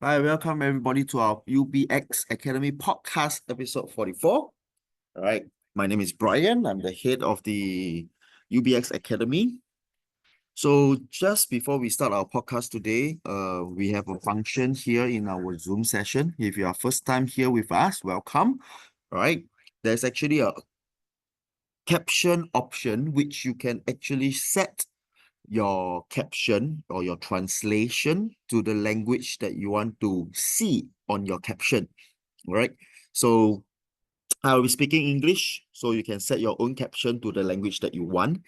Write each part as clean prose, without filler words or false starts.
Hi, welcome everybody to our UBX Academy podcast, episode 44. All right, my name is Brian. I'm the head of the UBX Academy. So just before we start our podcast today, we have a function here in our Zoom session. If you are first time here with us, welcome. All right, there's actually a caption option which you can actually set your caption or your translation to the language that you want to see on your caption. All right. So I'll be speaking English, so you can set your own caption to the language that you want.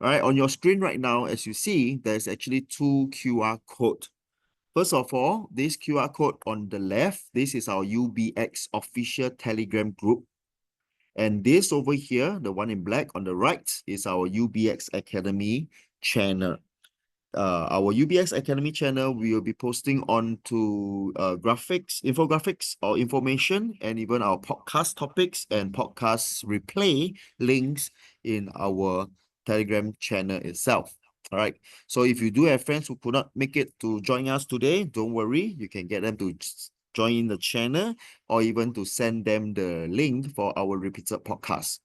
All right. On your screen right now, as you see, there's actually two QR code. First of all, this QR code on the left, this is our UBX official Telegram group. And this over here, the one in black on the right, is our UBX Academy channel. Our UBX Academy channel, we will be posting on to graphics, infographics or information, and even our podcast topics and podcast replay links in our Telegram channel itself. All right. So if you do have friends who could not make it to join us today, don't worry. You can get them to join the channel or even to send them the link for our repeated podcast.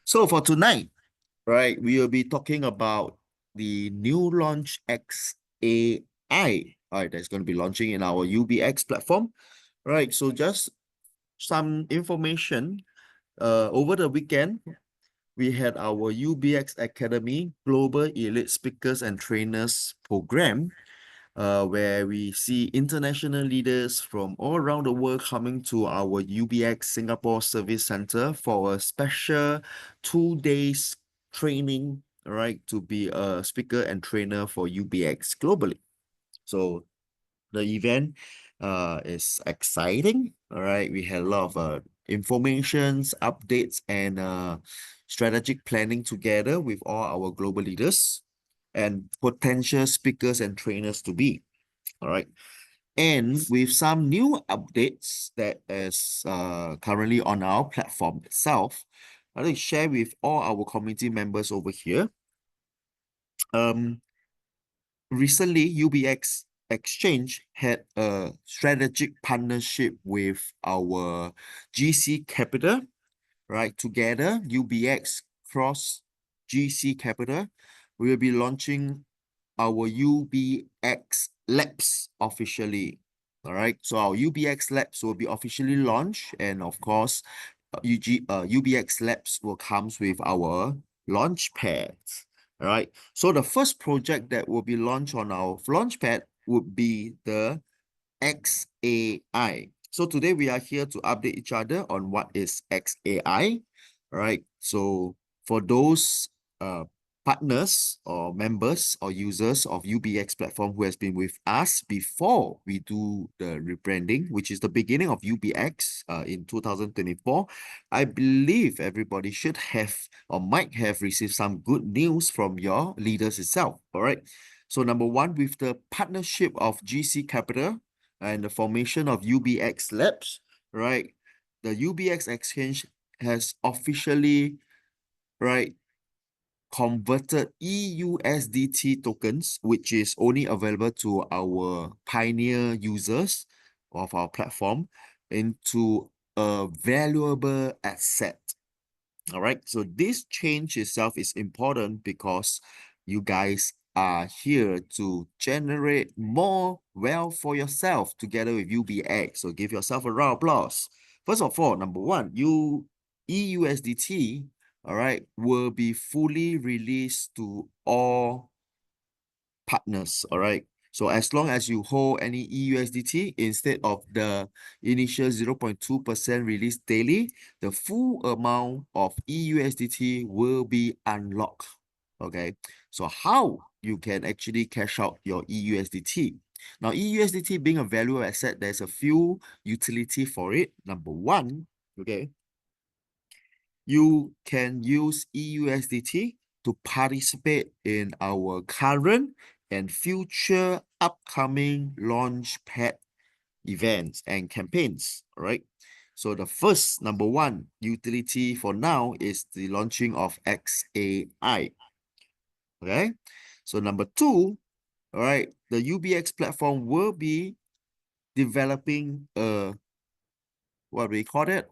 So for tonight, right, we will be talking about the new launch UXAI. All right, that's going to be launching in our UBX platform. Right, so just some information. Over the weekend, we had our UBX Academy Global Elite Speakers and Trainers program, where we see international leaders from all around the world coming to our UBX Singapore Service Center for a special 2 days training, right, to be a speaker and trainer for UBX globally. So the event is exciting. All right, we had a lot of informations, updates, and strategic planning together with all our global leaders and potential speakers and trainers to be. All right. And with some new updates that is currently on our platform itself, I'd like to share with all our community members over here. Recently, UBX Exchange had a strategic partnership with our GC Capital, right? Together, UBX cross GC Capital, we will be launching our UBX Labs officially. All right. So our UBX Labs will be officially launched. And of course, UBX Labs will comes with our launch pads. All right. So the first project that will be launched on our launch pad would be the XAI. So today we are here to update each other on what is XAI. All right. So for those partners or members or users of UBX platform who has been with us before we do the rebranding, which is the beginning of UBX in 2024, I believe everybody should have or might have received some good news from your leaders itself. All right. So number one, with the partnership of GC Capital and the formation of UBX Labs, right? The UBX Exchange has officially, right, converted EUSDT tokens, which is only available to our pioneer users of our platform, into a valuable asset. All right. So this change itself is important because you guys are here to generate more wealth for yourself together with UBX. So give yourself a round of applause. First of all, number one, EUSDT, all right, will be fully released to all partners. All right. So as long as you hold any EUSDT, instead of the initial 0.2% release daily, the full amount of EUSDT will be unlocked. Okay. So how you can actually cash out your EUSDT? Now, EUSDT being a value asset, there's a few utility for it. Number one, okay, you can use EUSDT to participate in our current and future upcoming launchpad events and campaigns, all right? So the first, number one, utility for now is the launching of XAI, okay? So number two, all right, the UBX platform will be developing what we call it?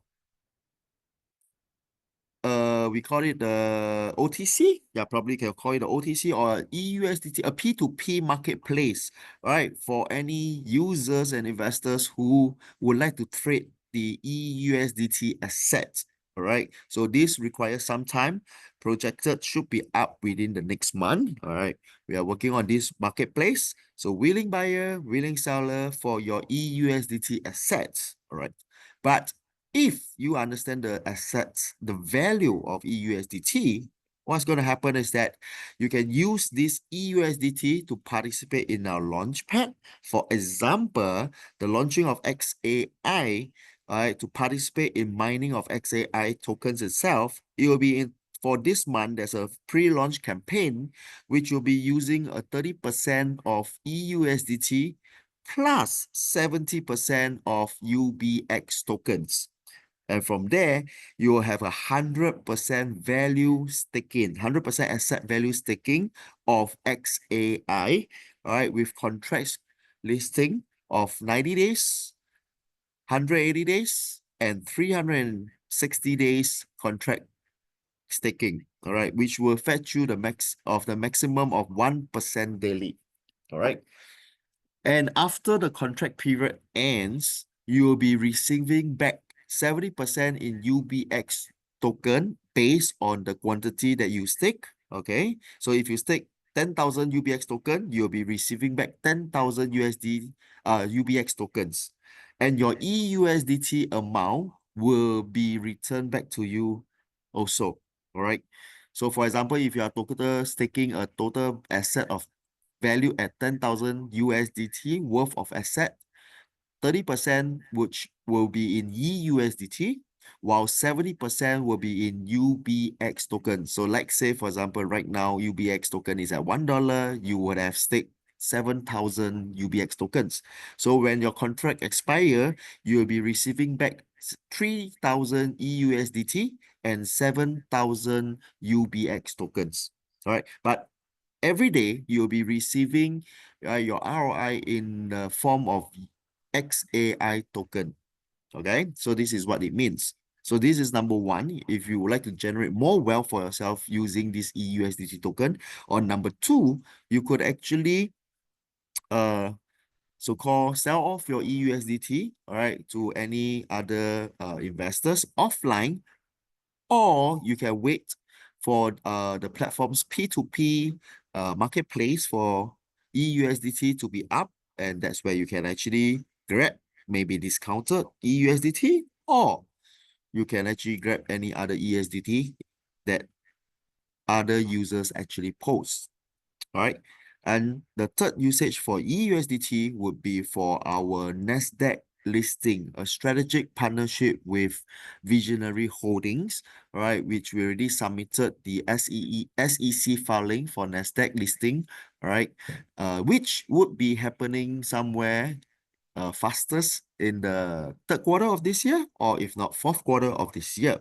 We call it the OTC. Yeah, probably can call it the OTC or EUSDT, a P2P marketplace, right? For any users and investors who would like to trade the EUSDT assets. All right. So this requires some time. Projected should be up within the next month. All right. We are working on this marketplace. So willing buyer, willing seller for your EUSDT assets. All right. But if you understand the assets, the value of EUSDT, what's going to happen is that you can use this EUSDT to participate in our launchpad. For example, the launching of XAI, right, to participate in mining of XAI tokens itself, it will be in for this month, there's a pre-launch campaign, which will be using a 30% of EUSDT plus 70% of UBX tokens. And from there, you will have 100% value staking, 100% asset value staking of XAI, all right, with contracts listing of 90 days, 180 days, and 360 days contract staking, all right, which will fetch you the maximum of 1% daily, all right. And after the contract period ends, you will be receiving back 70% in UBX token based on the quantity that you stake. Okay. So if you stake 10,000 UBX token, you'll be receiving back 10,000 UBX tokens. And your EUSDT amount will be returned back to you also. All right. So for example, if you are total staking a total asset of value at 10,000 USDT worth of asset, 30% which will be in EUSDT, while 70% will be in UBX token. So like say, for example, right now, UBX token is at $1, you would have staked 7,000 UBX tokens. So when your contract expire, you will be receiving back 3,000 EUSDT and 7,000 UBX tokens. All right, but every day you'll be receiving your ROI in the form of XAI token. Okay, so this is what it means. So this is number one, if you would like to generate more wealth for yourself using this EUSDT token. Or number two, you could actually so-called sell off your EUSDT, all right, to any other investors offline, or you can wait for the platform's P2P marketplace for EUSDT to be up, and that's where you can actually grab maybe discounted EUSDT, or you can actually grab any other EUSDT that other users actually post. All right. And the third usage for EUSDT would be for our NASDAQ listing, a strategic partnership with Visionary Holdings, right, which we already submitted the SEC filing for NASDAQ listing, right, which would be happening somewhere fastest in the third quarter of this year, or if not fourth quarter of this year,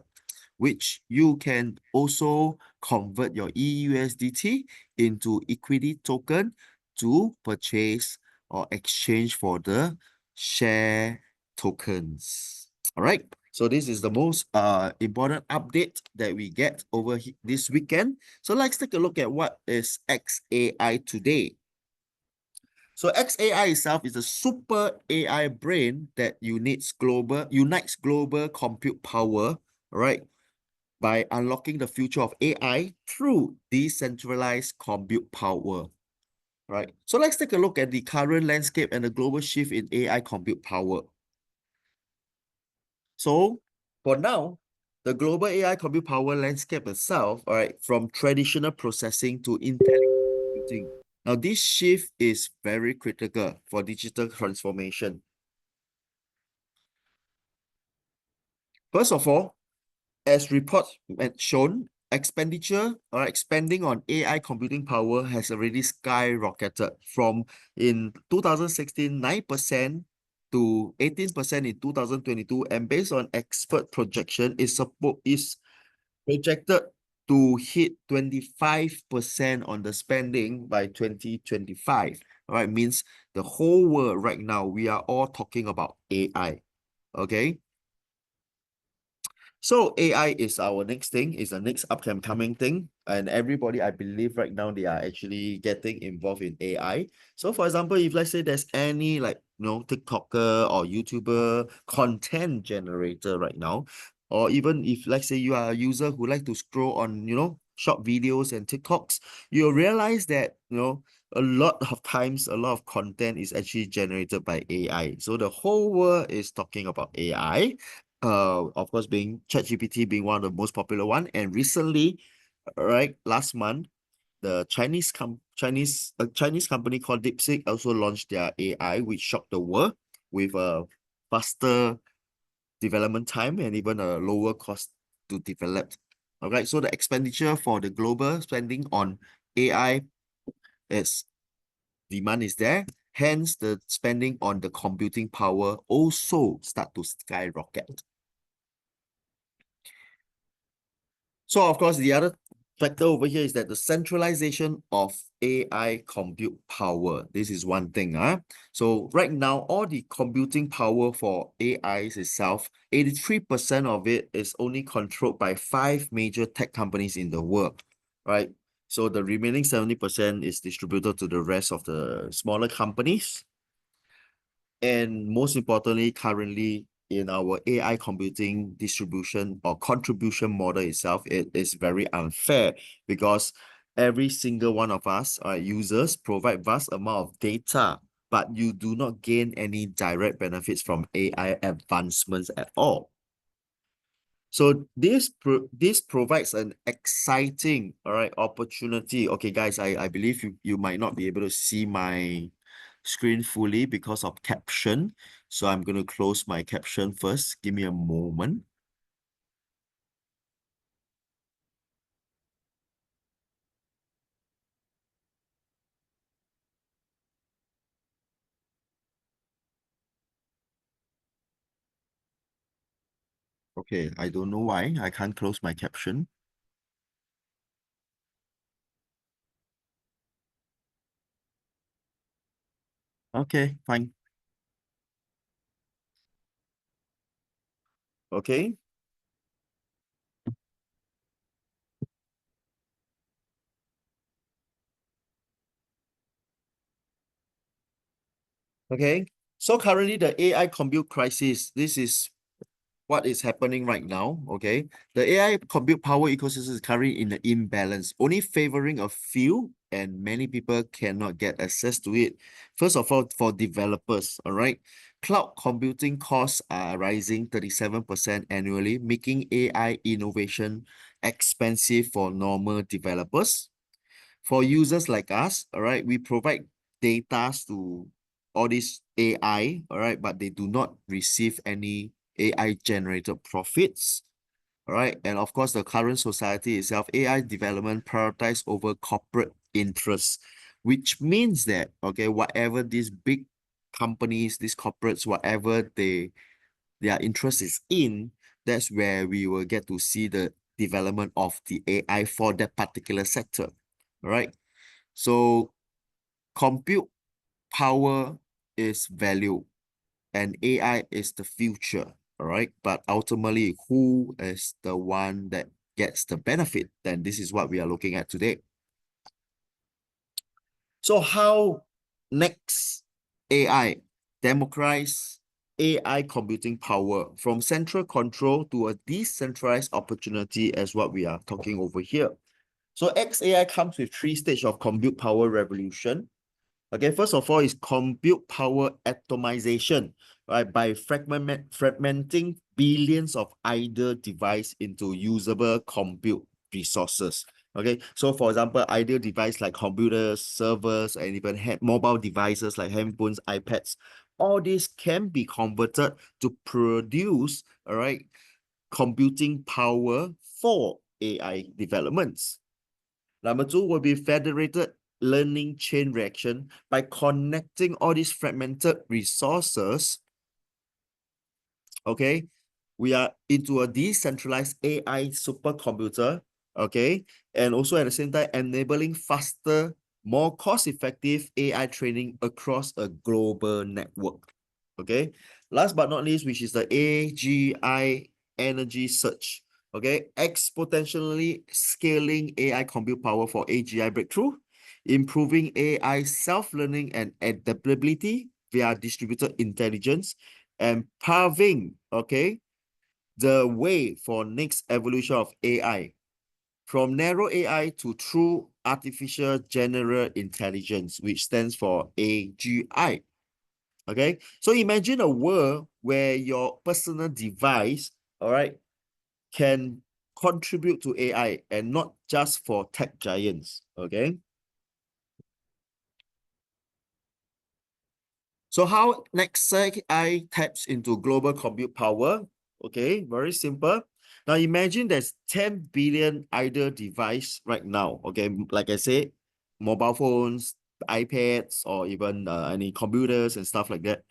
which you can also convert your EUSDT into equity token to purchase or exchange for the share tokens. All right. So this is the most important update that we get over this weekend. So let's take a look at what is XAI today. So XAI itself is a super AI brain that unites global compute power, right, by unlocking the future of AI through decentralized compute power. Right. So let's take a look at the current landscape and the global shift in AI compute power. So for now, the global AI compute power landscape itself, all right, from traditional processing to intelligent computing. Now, this shift is very critical for digital transformation. First of all, as reports shown, expenditure or expanding on AI computing power has already skyrocketed from in 2016, 9% to 18% in 2022, and based on expert projection, is projected to hit 25% on the spending by 2025. All right, means the whole world right now, we are all talking about AI. Okay. So AI is our next thing, is the next upcoming thing. And everybody, I believe right now, they are actually getting involved in AI. So for example, if let's say there's any like, TikToker or YouTuber content generator right now, or even if let's say you are a user who like to scroll on, short videos and TikToks, you'll realize that, a lot of times, a lot of content is actually generated by AI. So the whole world is talking about AI, of course, being ChatGPT being one of the most popular one. And recently, right, last month, the Chinese company called DeepSeek also launched their AI, which shocked the world with a faster development time and even a lower cost to develop. All right, so the expenditure for the global spending on AI is demand is there. Hence, the spending on the computing power also start to skyrocket. So of course, the other factor over here is that the centralization of AI compute power. This is one thing. So right now, all the computing power for AIs itself, 83% of it is only controlled by 5 major tech companies in the world, right? So the remaining 70% is distributed to the rest of the smaller companies. And most importantly, currently in our AI computing distribution or contribution model itself, it is very unfair because every single one of us, users, provide vast amount of data, but you do not gain any direct benefits from AI advancements at all. So this provides an exciting, all right, opportunity. Okay, guys, I believe you might not be able to see my screen fully because of caption. So I'm going to close my caption first. Give me a moment. Okay, I don't know why I can't close my caption. Okay, fine. Okay. Okay. So currently the AI compute crisis, this is what is happening right now, okay? The AI compute power ecosystem is currently in an imbalance, only favoring a few, and many people cannot get access to it. First of all, for developers, all right? Cloud computing costs are rising 37% annually, making AI innovation expensive for normal developers. For users like us, all right, we provide data to all this AI, all right, but they do not receive any AI generated profits. All right. And of course, the current society itself, AI development prioritized over corporate interests, which means that, okay, whatever these big companies, these corporates, whatever their interest is in, that's where we will get to see the development of the AI for that particular sector. All right. So compute power is value and AI is the future, all right? But ultimately, who is the one that gets the benefit? Then this is what we are looking at today. So how next AI democratize AI computing power from central control to a decentralized opportunity as what we are talking over here. So XAI comes with 3 stages of compute power revolution. Okay, first of all is compute power atomization, right? By fragmenting billions of idle device into usable compute resources. Okay, so for example, ideal device like computers, servers, and even mobile devices like handphones, iPads, all these can be converted to produce, all right, computing power for AI developments. Number 2 will be federated learning chain reaction by connecting all these fragmented resources. Okay, we are into a decentralized AI supercomputer. Okay, and also at the same time enabling faster more cost-effective AI training across a global network. Okay. Last but not least, which is the AGI energy search. Okay. Exponentially scaling AI compute power for AGI breakthrough, improving AI self-learning and adaptability via distributed intelligence, and paving, okay, the way for next evolution of AI from narrow AI to true artificial general intelligence, which stands for AGI. Okay, so imagine a world where your personal device, all right, can contribute to AI and not just for tech giants. Okay, so how NextAI taps into global compute power? Okay, very simple. Now imagine there's 10 billion idle device right now. Okay, like I said, mobile phones, iPads, or even any computers and stuff like that.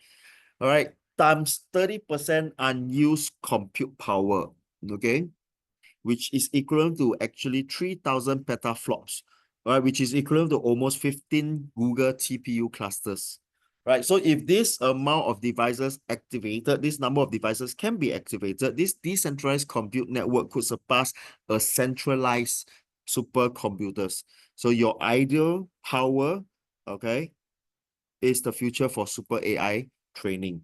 All right, times 30% unused compute power. Okay, which is equivalent to actually 3,000 petaflops, right? Which is equivalent to almost 15 Google TPU clusters, right? So if this amount of devices activated, this number of devices can be activated, this decentralized compute network could surpass a centralized supercomputers. So your ideal power, okay, is the future for super AI training.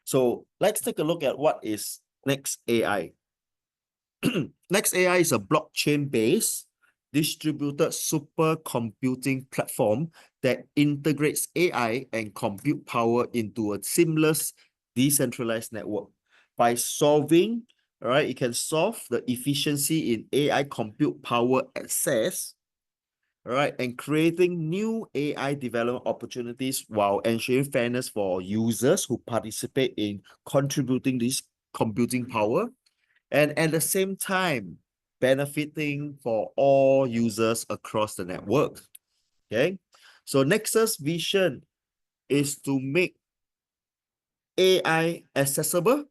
So let's take a look at what is Next AI. Next AI is a blockchain-based distributed supercomputing platform that integrates AI and compute power into a seamless decentralized network. By solving, all right, it can solve the efficiency in AI compute power access, all right, and creating new AI development opportunities while ensuring fairness for users who participate in contributing this computing power, and at the same time benefiting for all users across the network. Okay, so Nexus vision is to make AI accessible,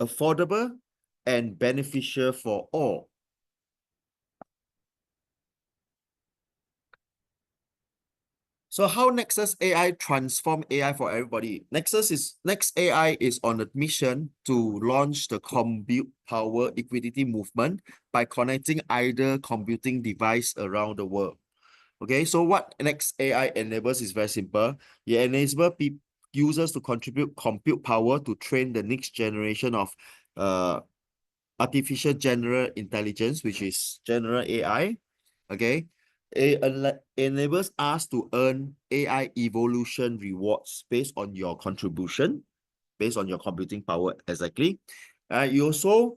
affordable, and beneficial for all. So how Nexus AI transform AI for everybody? Next AI is on a mission to launch the compute power equity movement by connecting either computing device around the world. Okay, so what Next AI enables is very simple. It enables users to contribute compute power to train the next generation of artificial general intelligence, which is general AI. Okay, it enables us to earn AI evolution rewards based on your contribution, based on your computing power, exactly. You also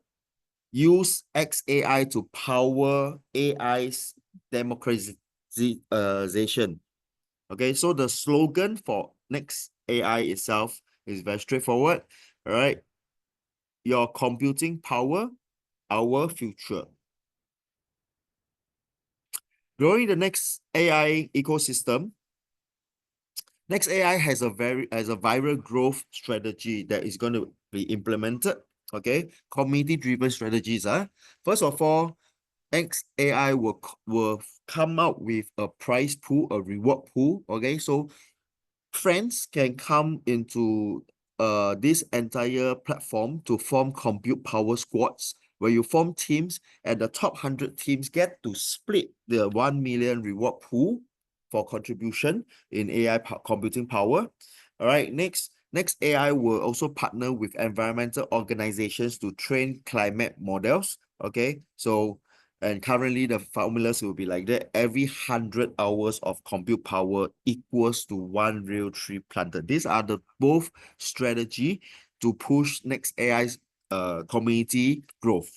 use XAI to power AI's democratization. Okay, so the slogan for Next AI itself is very straightforward. All right, your computing power, our future. Growing the Next AI ecosystem, Next AI has a viral growth strategy that is going to be implemented. Okay, community-driven strategies. First of all, XAI will come out with a prize pool, a reward pool. Okay, so friends can come into this entire platform to form compute power squads, where you form teams and the top 100 teams get to split the 1 million reward pool for contribution in AI computing power. All right, next AI will also partner with environmental organizations to train climate models. Okay, so and currently the formulas will be like that. Every 100 hours of compute power equals to 1 real tree planted. These are the both strategy to push Next AI's community growth.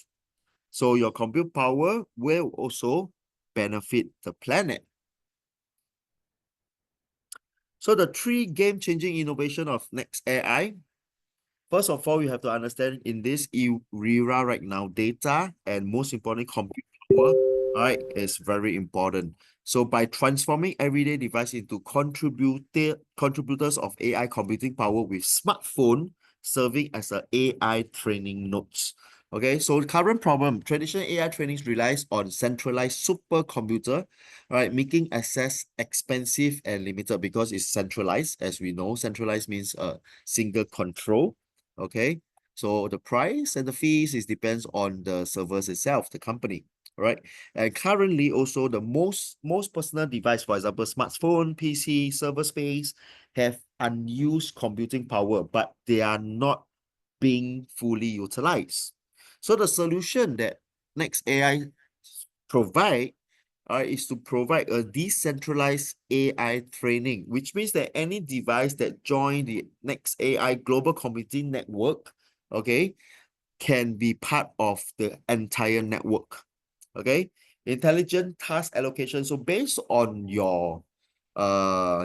So your compute power will also benefit the planet. So the three game-changing innovation of Next AI. First of all, you have to understand in this era right now, data and most importantly, compute power, right, is very important. So by transforming everyday device into contributors of AI computing power with smartphone serving as a AI training nodes. Okay, so the current problem, traditional AI training relies on centralized supercomputer, right, making access expensive and limited because it's centralized. As we know, centralized means a single control. Okay, so the price and the fees is depends on the servers itself, the company, right? And currently, also the most personal device, for example, smartphone, PC, server space, have unused computing power, but they are not being fully utilized. So the solution that Next AI provide is to provide a decentralized AI training, which means that any device that join the Next AI global computing network, okay, can be part of the entire network. Okay, intelligent task allocation. So based on your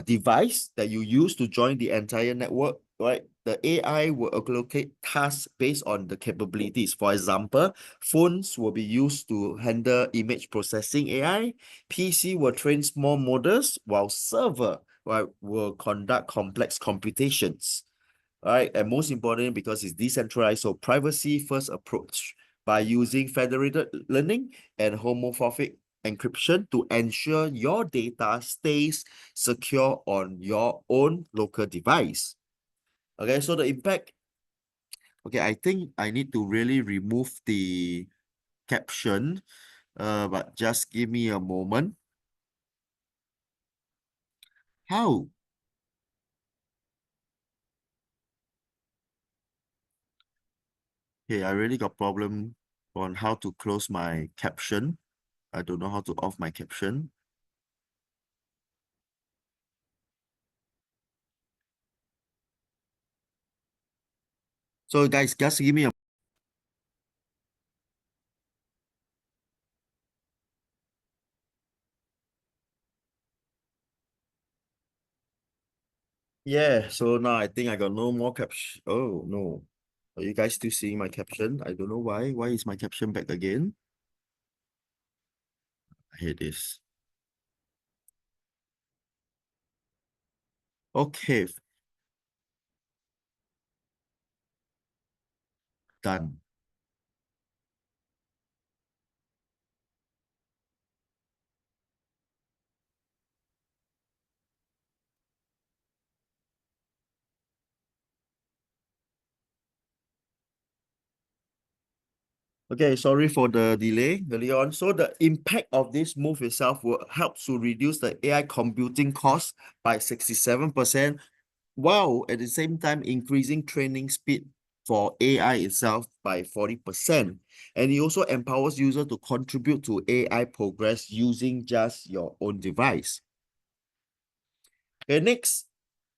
device that you use to join the entire network, right? The AI will allocate tasks based on the capabilities. For example, phones will be used to handle image processing AI. PC will train small models, while server, right, will conduct complex computations. Right? And most importantly, because it's decentralized, so privacy first approach by using federated learning and homomorphic encryption to ensure your data stays secure on your own local device. Okay, so the impact, okay, I think I need to really remove the caption, but just give me a moment. How? Okay, I really got problem on how to close my caption. I don't know how to off my caption. So guys, just give me a yeah. So now I think I got no more caption. Oh no. Are you guys still seeing my caption? I don't know why. Why is my caption back again? I hate this. Okay, done. Okay, sorry for the delay early on. So the impact of this move itself will help to reduce the AI computing cost by 67%, while at the same time increasing training speed for AI itself by 40%. And it also empowers users to contribute to AI progress using just your own device. Okay, next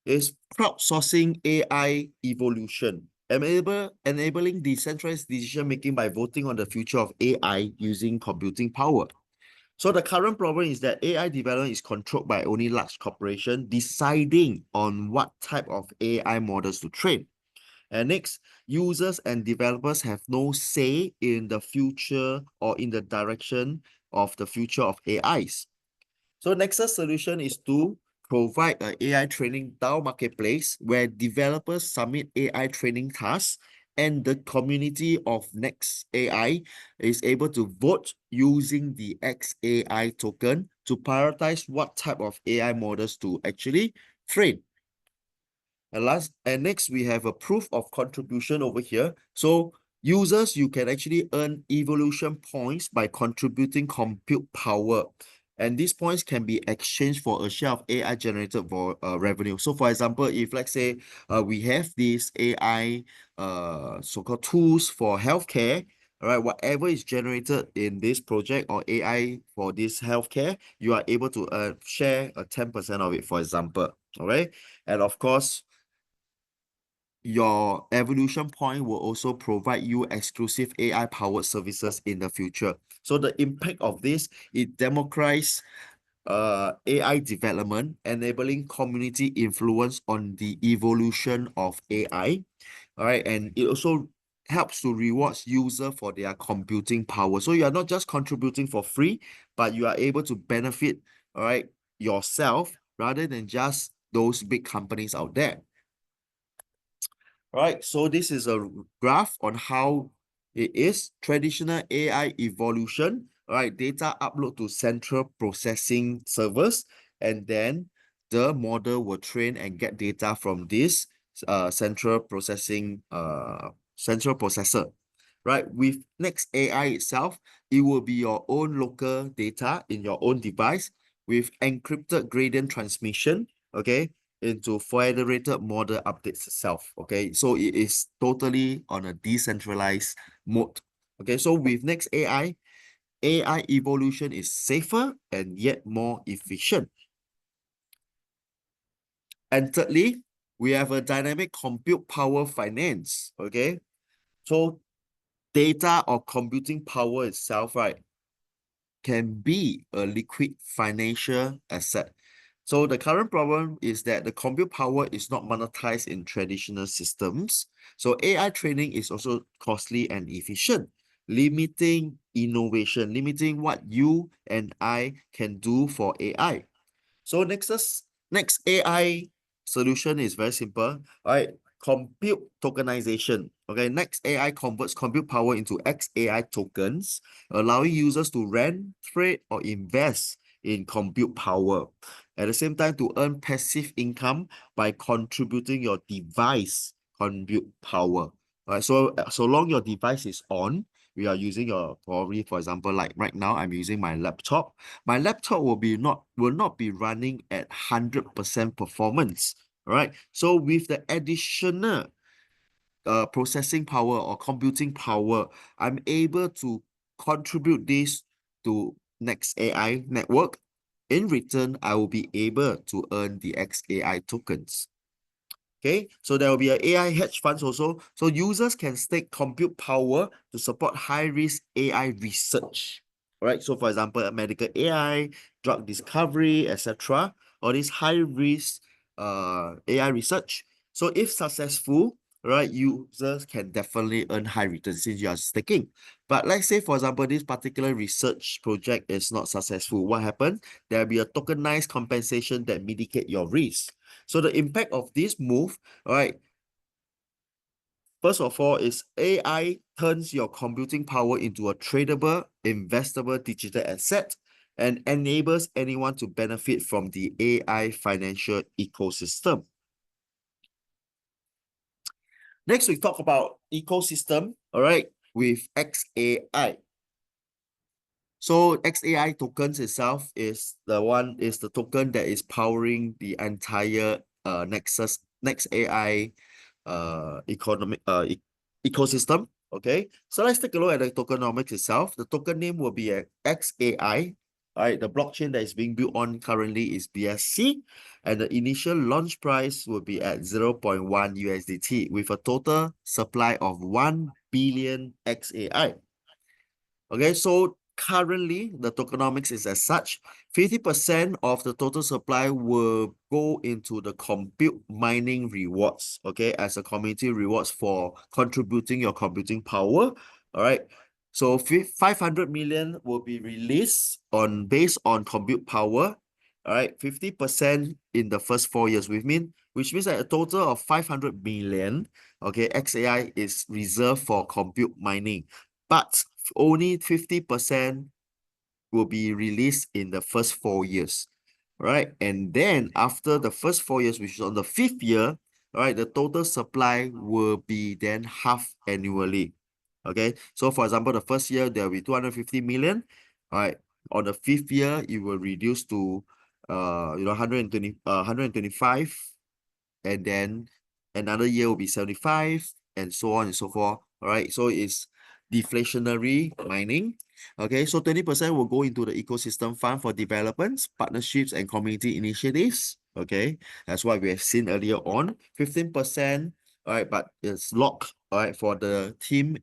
is crowdsourcing AI evolution. Enabling decentralized decision making by voting on the future of AI using computing power. So the current problem is that AI development is controlled by only large corporations deciding on what type of AI models to train. And next, users and developers have no say in the future or in the direction of the future of AIs. So Nexus solution is to provide an AI training DAO marketplace where developers submit AI training tasks and the community of Next AI is able to vote using the XAI token to prioritize what type of AI models to actually train. And next we have a proof of contribution over here. So users, you can actually earn evolution points by contributing compute power. And these points can be exchanged for a share of AI generated for revenue. So for example, if let's say we have these AI so-called tools for healthcare, all right, whatever is generated in this project or AI for this healthcare, you are able to share a 10% of it, for example. All right. And of course, your evolution point will also provide you exclusive AI powered services in the future. So the impact of this, it democratizes AI development, enabling community influence on the evolution of AI. All right, and it also helps to reward user for their computing power. So you are not just contributing for free, but you are able to benefit, all right, yourself rather than just those big companies out there. Right, so this is a graph on how It is traditional AI evolution, right? Data upload to central processing servers, and then the model will train and get data from this central processor. Right, with Next AI itself, it will be your own local data in your own device with encrypted gradient transmission, okay, into federated model updates itself. Okay, so it is totally on a decentralized mode. Okay, so with Next AI evolution is safer and yet more efficient. And thirdly, we have a dynamic compute power finance. Okay, so data or computing power itself, right, can be a liquid financial asset. So the current problem is that the compute power is not monetized in traditional systems. So AI training is also costly and efficient, limiting innovation, limiting what you and I can do for AI. So next AI solution is very simple. All right, compute tokenization. Okay, Next AI converts compute power into XAI tokens, allowing users to rent, trade, or invest in compute power. At the same time, to earn passive income by contributing your device compute power. All right, so long your device is on, we are using your, probably for example, like right now, I'm using my laptop. My laptop will not be running at 100% performance. All right. So with the additional processing power or computing power, I'm able to contribute this to Next AI network. In return, I will be able to earn the XAI tokens. Okay, so there will be a AI hedge funds also. So users can stake compute power to support high-risk AI research. All right, so for example, a medical AI, drug discovery, etc. All these high-risk AI research. So if successful, right, users can definitely earn high returns since you are staking. But let's say, for example, this particular research project is not successful. What happens? There will be a tokenized compensation that mitigate your risk. So the impact of this move, all right, first of all, is AI turns your computing power into a tradable, investable digital asset and enables anyone to benefit from the AI financial ecosystem. Next, we talk about ecosystem, all right, with XAI. So XAI tokens itself is the token that is powering the entire Next AI ecosystem. Okay, so let's take a look at the tokenomics itself. The token name will be a XAI. All right, the blockchain that is being built on currently is BSC, and the initial launch price will be at 0.1 USDT with a total supply of 1 billion XAI. Okay, so currently the tokenomics is as such, 50% of the total supply will go into the compute mining rewards, okay, as a community rewards for contributing your computing power. All right. So 500 million will be released based on compute power. All right, 50% in the first 4 years, which means that a total of 500 million, okay, XAI is reserved for compute mining. But only 50% will be released in the first 4 years, right? And then after the first 4 years, which is on the 5th year, all right, the total supply will be then half annually. Okay, so for example, the first year there will be 250 million. All right, on the 5th year, it will reduce to 125, and then another year will be 75, and so on and so forth. All right, so it's deflationary mining. Okay, so 20% will go into the ecosystem fund for developments, partnerships, and community initiatives. Okay, that's what we have seen earlier on. 15%, all right, but it's locked, all right, for the team,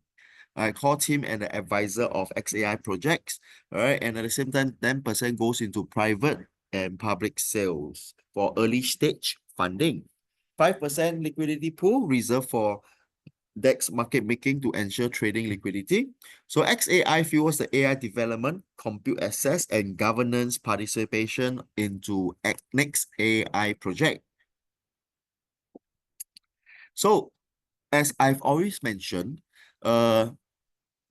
core team and the advisor of XAI projects. All right, and at the same time, 10% goes into private and public sales for early stage funding. 5% liquidity pool reserved for DEX market making to ensure trading liquidity. So XAI fuels the AI development, compute access, and governance participation into Next AI project. So as I've always mentioned,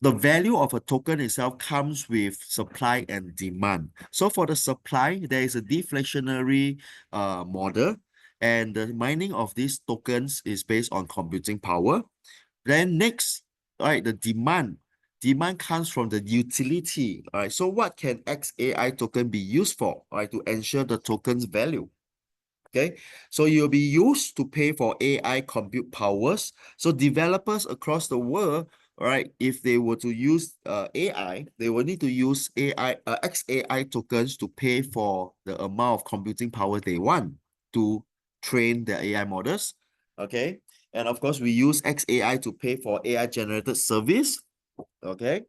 the value of a token itself comes with supply and demand. So for the supply, there is a deflationary model, and the mining of these tokens is based on computing power. Then next, all right, the demand. Demand comes from the utility. All right, so what can XAI token be used for? All right, to ensure the token's value. Okay, so you'll be used to pay for AI compute powers. So developers across the world, right, if they were to use AI, they will need to use XAI tokens to pay for the amount of computing power they want to train their AI models. Okay, and of course, we use XAI to pay for AI generated service. Okay,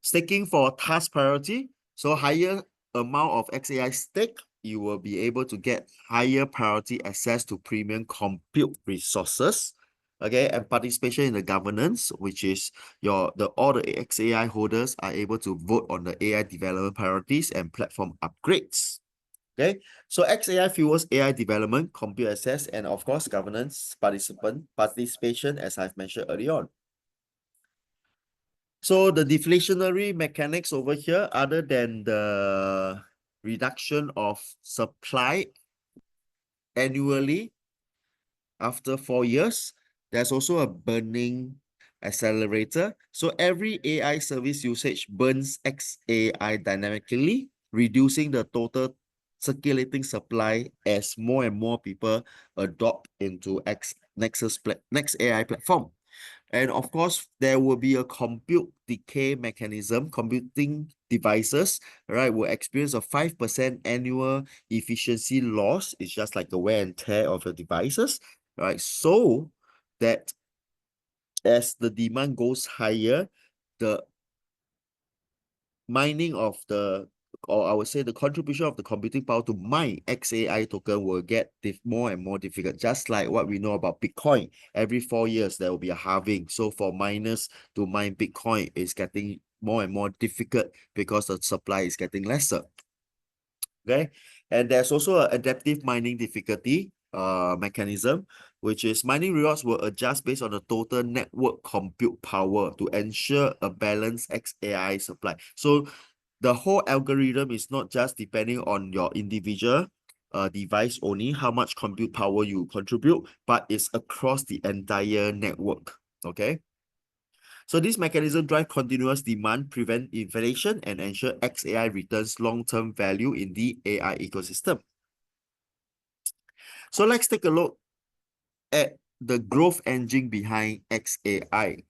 staking for task priority. So higher amount of XAI stake, you will be able to get higher priority access to premium compute resources. Okay, and participation in the governance, which is all the XAI holders are able to vote on the AI development priorities and platform upgrades. Okay, so XAI fuels AI development, compute access, and of course, governance participation, as I've mentioned earlier on. So the deflationary mechanics over here, other than the reduction of supply annually after 4 years, there's also a burning accelerator. So every AI service usage burns XAI dynamically, reducing the total circulating supply as more and more people adopt into next AI platform. And of course, there will be a compute decay mechanism. Computing devices, right, will experience a 5% annual efficiency loss. It's just like the wear and tear of the devices, right? So that as the demand goes higher, the mining of the, or I would say the contribution of the computing power to mine XAI token will get more and more difficult. Just like what we know about Bitcoin, every 4 years there will be a halving. So for miners to mine Bitcoin is getting more and more difficult because the supply is getting lesser. Okay, and there's also an adaptive mining difficulty mechanism, which is mining rewards will adjust based on the total network compute power to ensure a balanced XAI supply. So the whole algorithm is not just depending on your individual device only, how much compute power you contribute, but it's across the entire network. Okay. So this mechanism drive continuous demand, prevent inflation, and ensure XAI returns long-term value in the AI ecosystem. So let's take a look at the growth engine behind XAI.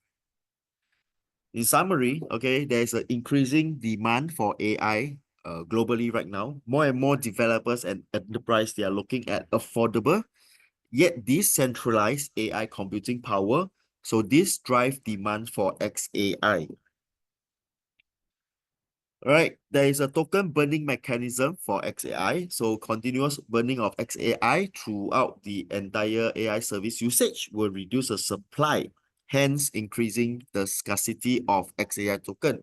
In summary, okay, there's an increasing demand for AI globally right now. More and more developers and enterprise, they are looking at affordable yet decentralized AI computing power. So this drive demand for XAI. All right, there is a token burning mechanism for XAI. So continuous burning of XAI throughout the entire AI service usage will reduce the supply, hence increasing the scarcity of XAI token.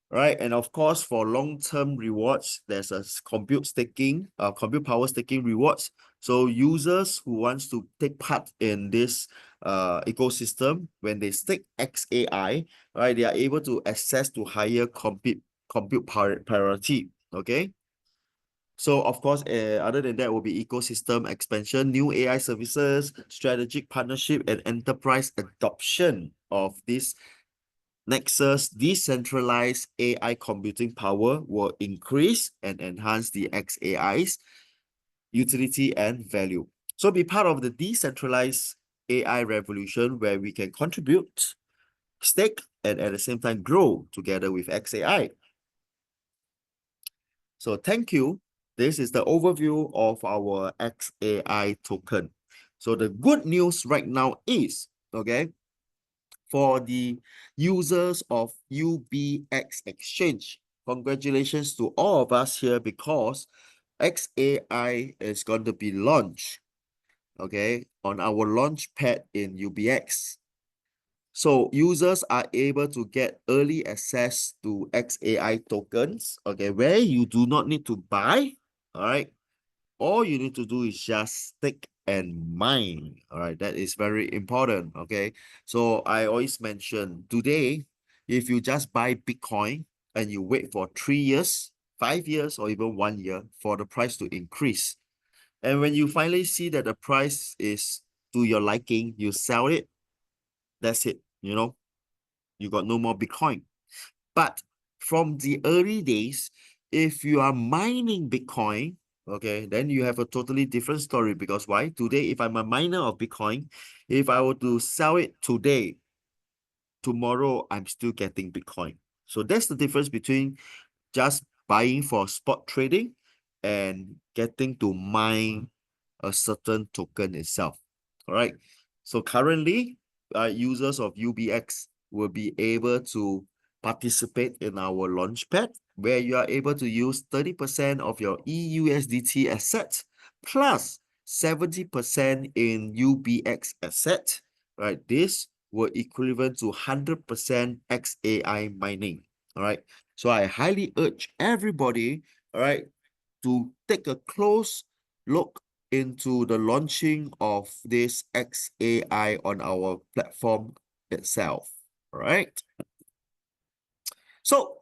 Right, and of course, for long-term rewards, there's a compute power staking rewards. So users who wants to take part in this ecosystem, when they stake XAI, right, they are able to access to higher compute priority. Okay. So of course, other than that will be ecosystem expansion, new AI services, strategic partnership, and enterprise adoption of this Nexus decentralized AI computing power will increase and enhance the XAI's utility and value. So be part of the decentralized AI revolution where we can contribute, stake, and at the same time grow together with XAI. So thank you. This is the overview of our XAI token. So the good news right now is, okay, for the users of UBX Exchange. Congratulations to all of us here because XAI is going to be launched, okay, on our launch pad in UBX. So users are able to get early access to XAI tokens, okay, where you do not need to buy, all right? All you need to do is just stake and mine. All right, that is very important. Okay, so I always mention today, if you just buy Bitcoin and you wait for 3 years, 5 years, or even 1 year for the price to increase, and when you finally see that the price is to your liking, you sell it, that's it. You got no more Bitcoin. But from the early days, if you are mining Bitcoin, okay, then you have a totally different story. Because why? Today, if I'm a miner of Bitcoin, if I were to sell it today, tomorrow I'm still getting Bitcoin. So that's the difference between just buying for spot trading and getting to mine a certain token itself. All right. So currently, users of UBX will be able to participate in our launchpad, where you are able to use 30% of your EUSDT assets plus 70% in UBX asset. Right. This will equivalent to 100% XAI mining. All right. So I highly urge everybody, all right, to take a close look into the launching of this XAI on our platform itself. All right. So,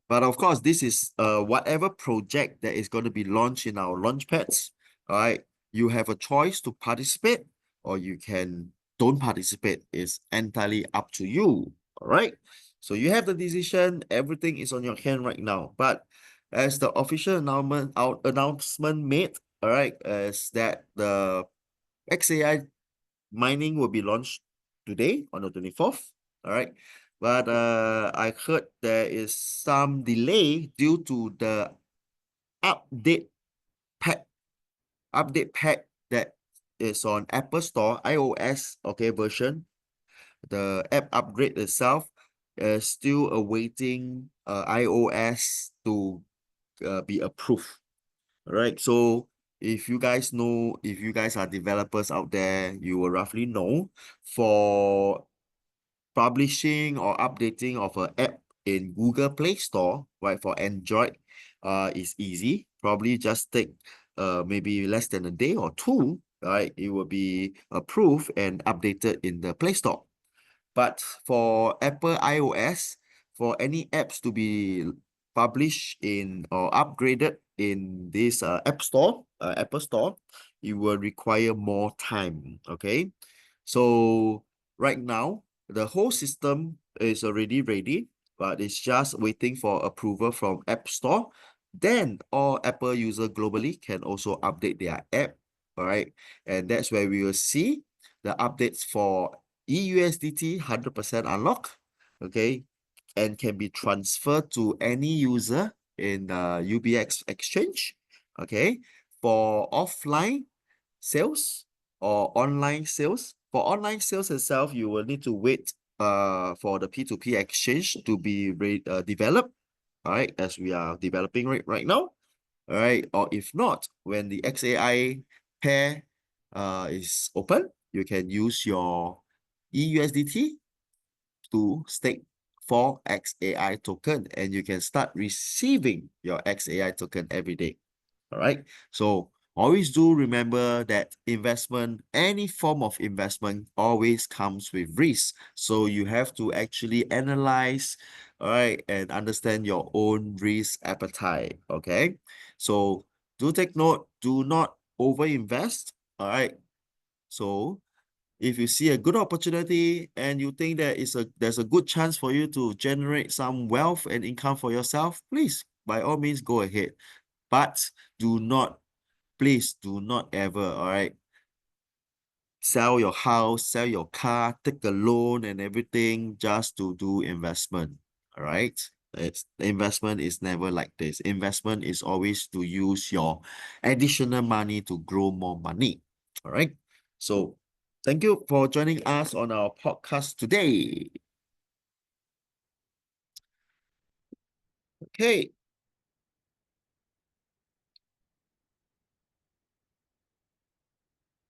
but of course, this is whatever project that is going to be launched in our launchpads. All right. You have a choice to participate or you can don't participate. It's entirely up to you. All right. So you have the decision. Everything is on your hand right now. But as the official announcement made, all right, is that the XAI mining will be launched today on the 24th. All right. But I heard there is some delay due to the update pack that is on Apple Store, iOS, okay, version. The app upgrade itself is still awaiting iOS to be approved. All right. So if you guys know, if you guys are developers out there, you will roughly know for publishing or updating of an app in Google Play Store, right, for Android, is easy. Probably just take maybe less than a day or two, right? It will be approved and updated in the Play Store. But for Apple iOS, for any apps to be published in or upgraded in this Apple Store, it will require more time. Okay. So right now, the whole system is already ready, but it's just waiting for approval from App Store. Then all Apple user globally can also update their app. All right. And that's where we will see the updates for EUSDT 100% unlock, okay, and can be transferred to any user in UBX exchange, okay. For offline sales or online sales, for online sales itself, you will need to wait for the P2P exchange to be developed, all right, as we are developing right now, all right, or if not, when the XAI pair is open, you can use your EUSDT to stake 4 XAI token and you can start receiving your XAI token every day. All right. So always do remember that investment, any form of investment always comes with risk. So you have to actually analyze, all right, and understand your own risk appetite. Okay. So do take note, do not overinvest. All right. So if you see a good opportunity and you think there's a good chance for you to generate some wealth and income for yourself, please, by all means, go ahead. But do not, please do not ever, all right, sell your house, sell your car, take a loan and everything just to do investment. All right. Investment is never like this. Investment is always to use your additional money to grow more money. All right. So thank you for joining us on our podcast today. Okay.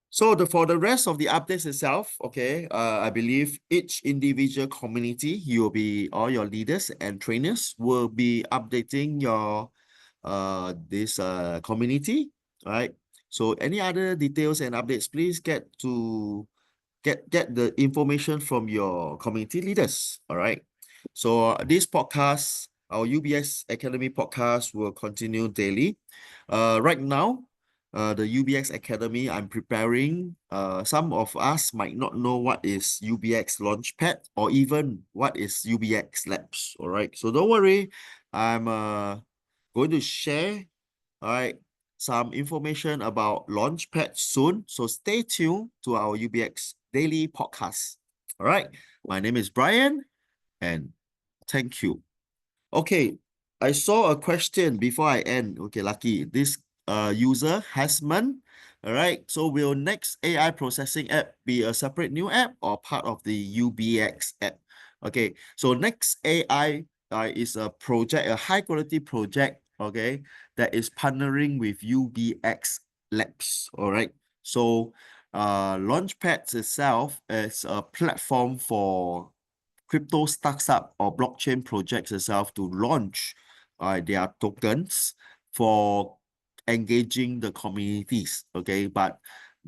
So for the rest of the updates itself, okay, I believe each individual community, you'll be all your leaders and trainers will be updating your this community, right? So any other details and updates, please get the information from your community leaders. All right. So this podcast, our UBX Academy podcast, will continue daily. Right now, the UBX Academy, I'm preparing. Some of us might not know what is UBX Launchpad or even what is UBX Labs. All right. So don't worry. I'm going to share, all right, some information about Launchpad soon. So stay tuned to our UBX daily podcast. All right. My name is Brian, and thank you. Okay, I saw a question before I end. Okay, lucky. This user Hasman. All right. So will next AI processing app be a separate new app or part of the UBX app? Okay. So next AI is a project, a high quality project. Okay, that is partnering with UBX Labs. All right. So Launchpad itself is a platform for crypto startup or blockchain projects itself to launch their tokens for engaging the communities. Okay, but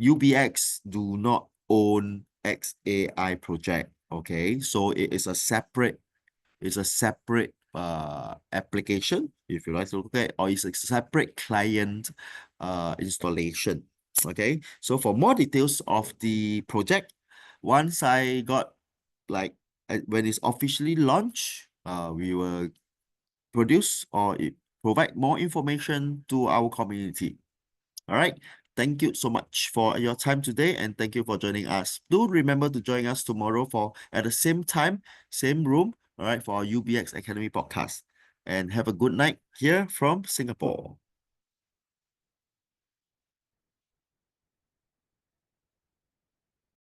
UBX do not own XAI project. Okay, so it's a separate application, if you like to look at it, or it's a separate client installation. Okay, so for more details of the project, once I got like when it's officially launched, we will produce or provide more information to our community. All right. Thank you so much for your time today, and thank you for joining us. Do remember to join us tomorrow for at the same time, same room, all right, for our UBX Academy podcast. And have a good night here from Singapore.